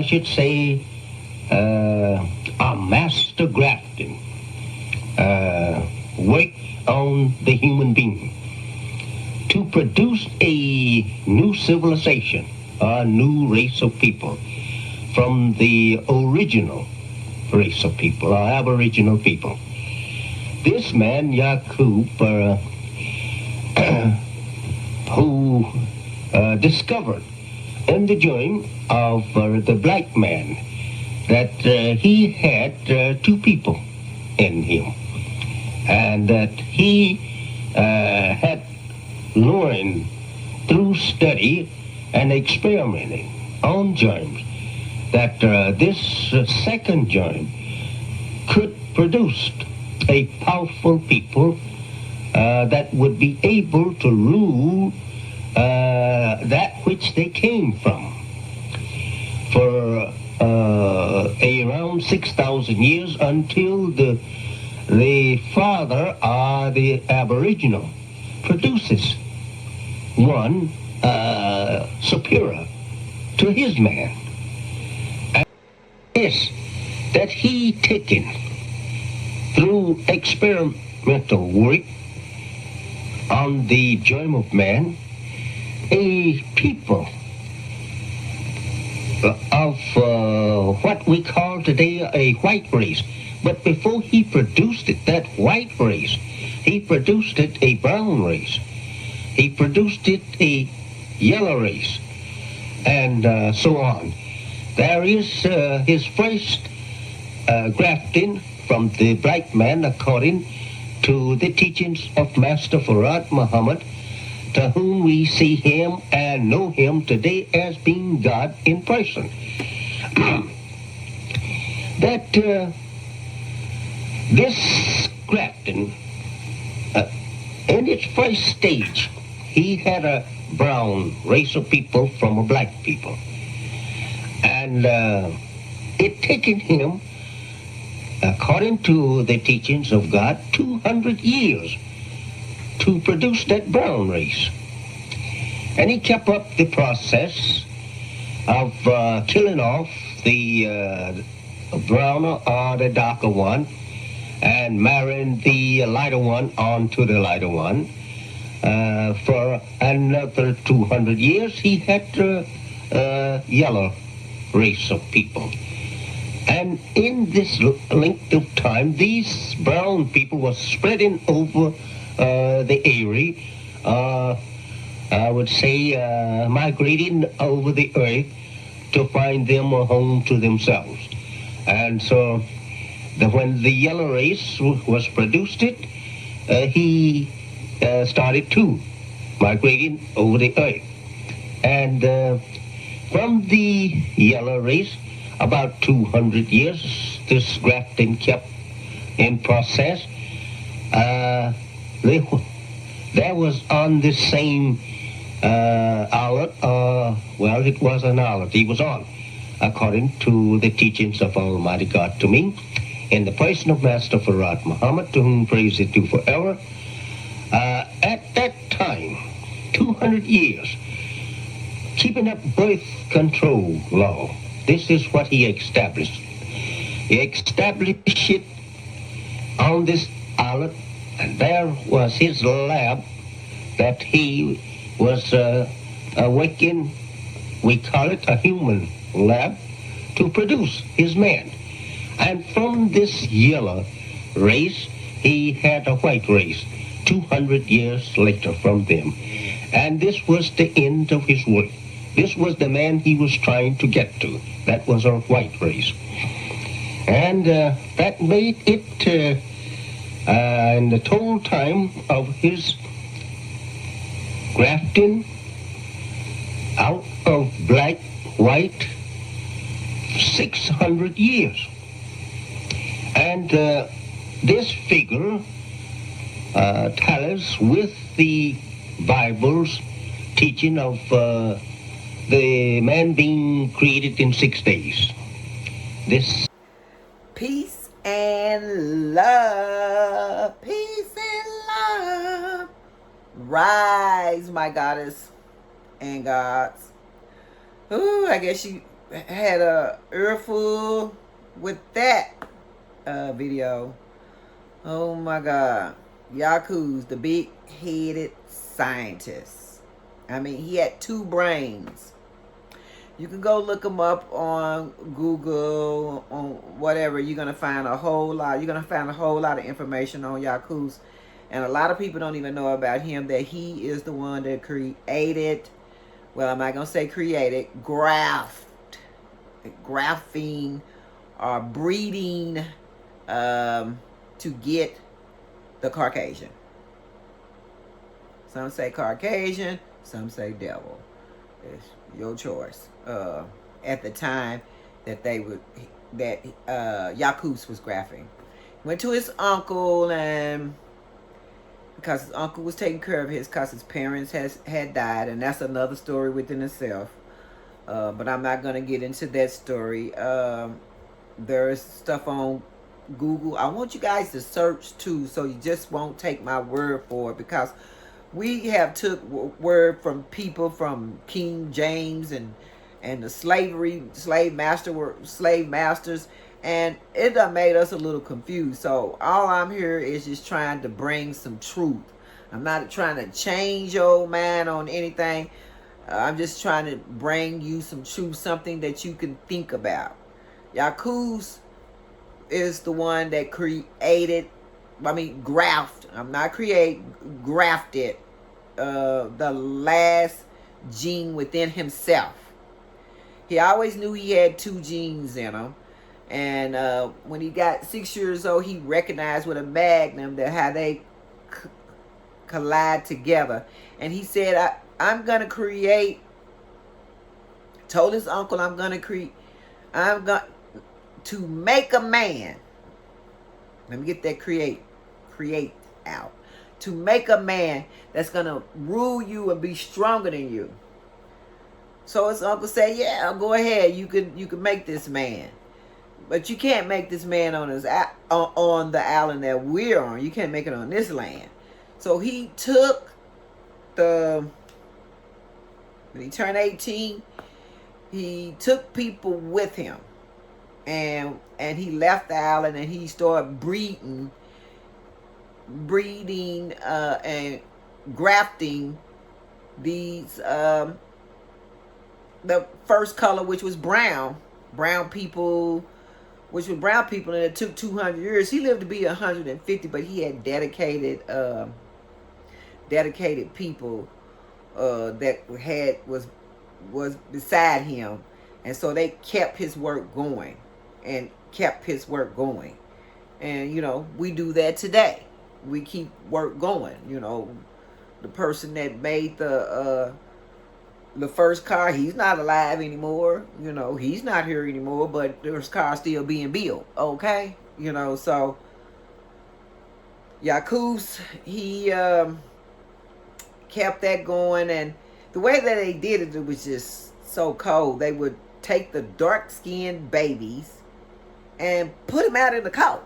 I should say, a master grafting work on the human being to produce a new civilization, a new race of people from the original race of people, or aboriginal people. This man, Yakub, who discovered in the dream of the black man that he had two people in him, and that he had learned through study and experimenting on germs that this second germ could produce a powerful people that would be able to rule that which they came from for around 6,000 years until the father or the aboriginal produces one superior to his man. And this that he taken through experimental work on the germ of man, a people of what we call today a white race. But before he produced it, that white race, he produced it a brown race. He produced it a yellow race, and so on. There is his first grafting from the black man according to the teachings of Master Farad Muhammad, to whom we see him and know him today as being God in person. That this grafting, in its first stage, he had a brown race of people from a black people. And it taken him, according to the teachings of God, 200 years to produce that brown race. And he kept up the process of killing off the browner or the darker one and marrying the lighter one onto the lighter one. For another 200 years, he had a yellow race of people. And in this length of time, these brown people were spreading over the area, I would say migrating over the earth to find them a home to themselves. And so when the yellow race was produced, he started too migrating over the earth. And from the yellow race, about 200 years, this grafting kept in process. There was on this same outlet, well, it was an outlet he was on, according to the teachings of Almighty God to me, in the person of Master Farad Muhammad, to whom praise is due forever. At that time, 200 years, keeping up birth control law, this is what he established. He established it on this island, and there was his lab that he was working, we call it a human lab, to produce his man. And from this yellow race, he had a white race 200 years later from them. And this was the end of his work. This was the man he was trying to get to. That was our white race. And that made it, in the total time of his grafting out of black, white, 600 years. And this figure tallies with the Bible's teaching of the man being created in 6 days. This peace and love, peace and love. Rise, my goddess and gods. Ooh, I guess you had a earful with that video. Oh my God. Yakub's the big-headed scientist. I mean, he had 2 brains. You can go look him up on Google, on whatever. You're going to find a whole lot. You're going to find a whole lot of information on Yakub's. And a lot of people don't even know about him, that he is the one that created, well, I'm not going to say created, graphing or breeding to get the Caucasian. Some say Caucasian, some say devil. It's your choice. At the time that Yakub was graphing, went to his uncle, and because his uncle was taking care of because his parents had died, and that's another story within itself. But I'm not gonna get into that story. There's stuff on Google. I want you guys to search too, so you just won't take my word for it, because we have took word from people from King James and the slave masters, and it done made us a little confused. So all I'm here is just trying to bring some truth. I'm not trying to change your mind on anything. I'm just trying to bring you some truth, something that you can think about. Yakub is the one that grafted, the last gene within himself. He always knew he had 2 genes in him. And when he got 6 years old, he recognized with a magnum that how they collide together. And he said, I'm going to create, told his uncle, I'm going to make a man. Let me get that create out. To make a man that's going to rule you and be stronger than you. So his uncle said, yeah, go ahead. You can make this man. But you can't make this man on the island that we're on. You can't make it on this land. So he took when he turned 18, he took people with him. And he left the island, and he started breeding and grafting these the first color, which was brown people, and it took 200 years. He lived to be 150, but he had dedicated people that was beside him, and so they kept his work going. And we do that today. We keep work going. The person that made the first car, he's not alive anymore. He's not here anymore, but there's cars still being built. Okay, so Yakub, he kept that going, and the way that they did it was just so cold. They would take the dark-skinned babies and put them out in the cold.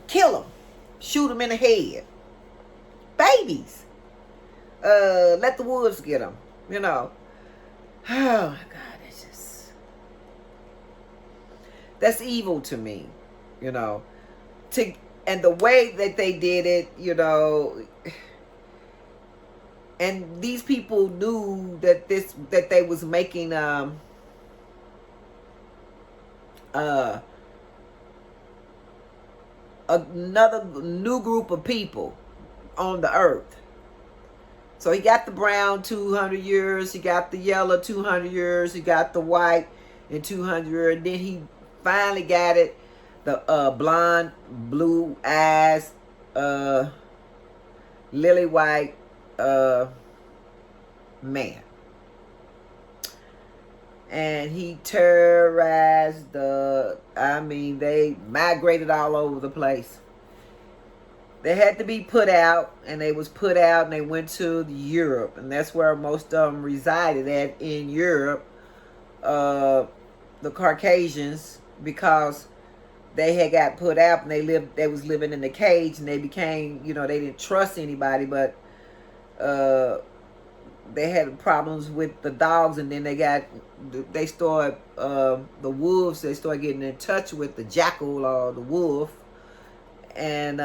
Kill them. Shoot them in the head. Babies. Let the wolves get them. Oh my God, it's just, that's evil to me. And the way that they did it, and these people knew that they was making another new group of people on the earth. So he got the brown 200 years, he got the yellow 200 years, he got the white in 200 years, and then he finally got it, the blonde, blue eyes, lily white man. And he terrorized they migrated all over the place. They had to be put out, and they was put out, and they went to Europe, and that's where most of them resided at, in Europe, the Caucasians, because they had got put out, and they was living in the cage, and they became, they didn't trust anybody, but they had problems with the dogs, and then they started the wolves. They started getting in touch with the jackal or the wolf, and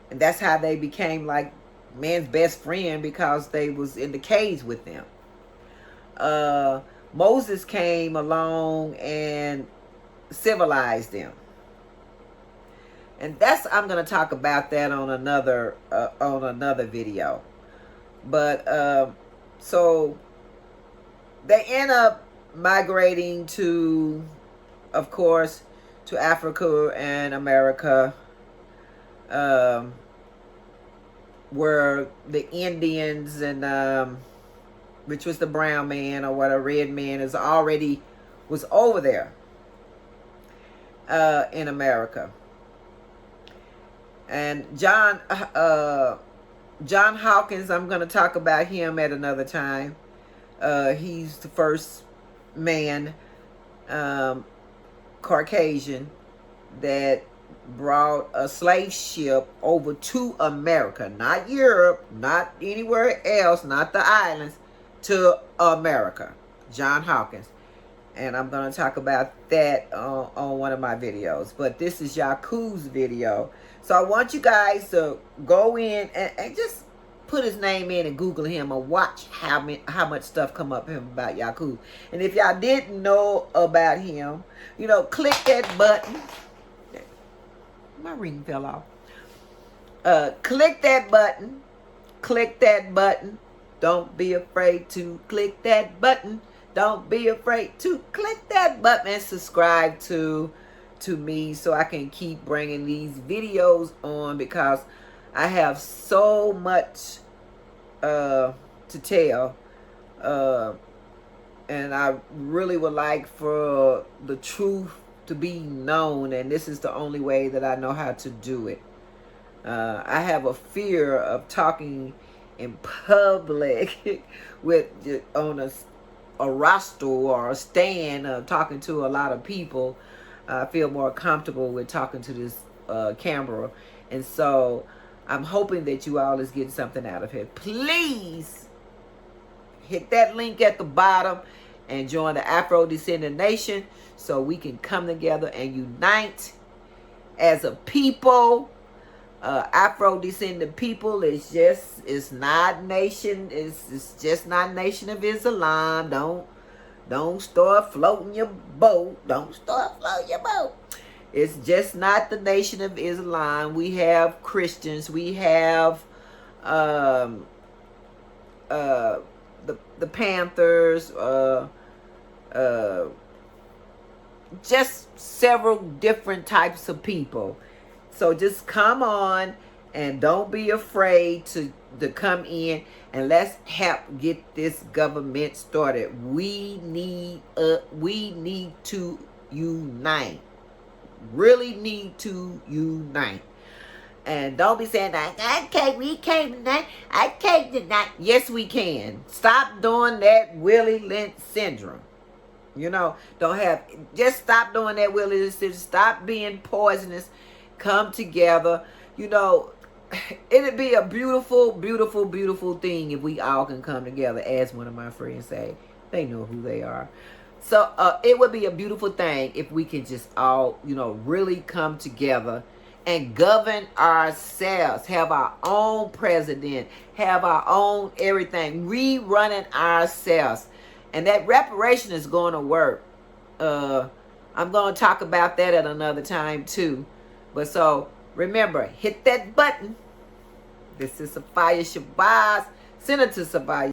that's how they became like man's best friend, because they was in the cage with them. Moses came along and civilized them, and I'm going to talk about that on another video. But so they end up migrating to, of course, to Africa and America, where the Indians and which was the brown man, or what, a red man was over there in America. And John Hawkins, I'm going to talk about him at another time. He's the first man, Caucasian, that brought a slave ship over to America, not Europe, not anywhere else, not the islands, to America. John Hawkins. And I'm going to talk about that on one of my videos. But this is Yakub's video. So I want you guys to go in and just put his name in and Google him, and watch how much stuff come up him about Yakub. And if y'all didn't know about him, you know, click that button. My ring fell off. Click that button. Click that button. Don't be afraid to click that button. Don't be afraid to click that button and subscribe to me, so I can keep bringing these videos on, because I have so much to tell, and I really would like for the truth to be known, and this is the only way that I know how to do it. I have a fear of talking in public with on a roster or a stand, talking to a lot of people. I feel more comfortable with talking to this camera, and so I'm hoping that you all is getting something out of it. Please hit that link at the bottom and join the Afro Descendant Nation, so we can come together and unite as a people. Afro Descendant people is not nation. It's just not Nation of Islam. Don't start floating your boat. Don't start floating your boat. It's just not the Nation of Islam. We have Christians. We have the Panthers. Just several different types of people. So just come on and don't be afraid to come in, and let's help get this government started. We need to unite. Really need to unite. And don't be saying that we can't unite. I can't unite. Yes, we can. Stop doing that Willie Lynch syndrome. You know, just stop doing that Willie Lynch syndrome. Stop being poisonous. Come together. You know, it'd be a beautiful, beautiful, beautiful thing if we all can come together, as one of my friends say. They know who they are. So it would be a beautiful thing if we can just all, you know, really come together and govern ourselves. Have our own president. Have our own everything. Rerunning ourselves. And that reparation is going to work. I'm going to talk about that at another time too. But so, remember, hit that button. This is Sophia Shabazz, Senator Sophia.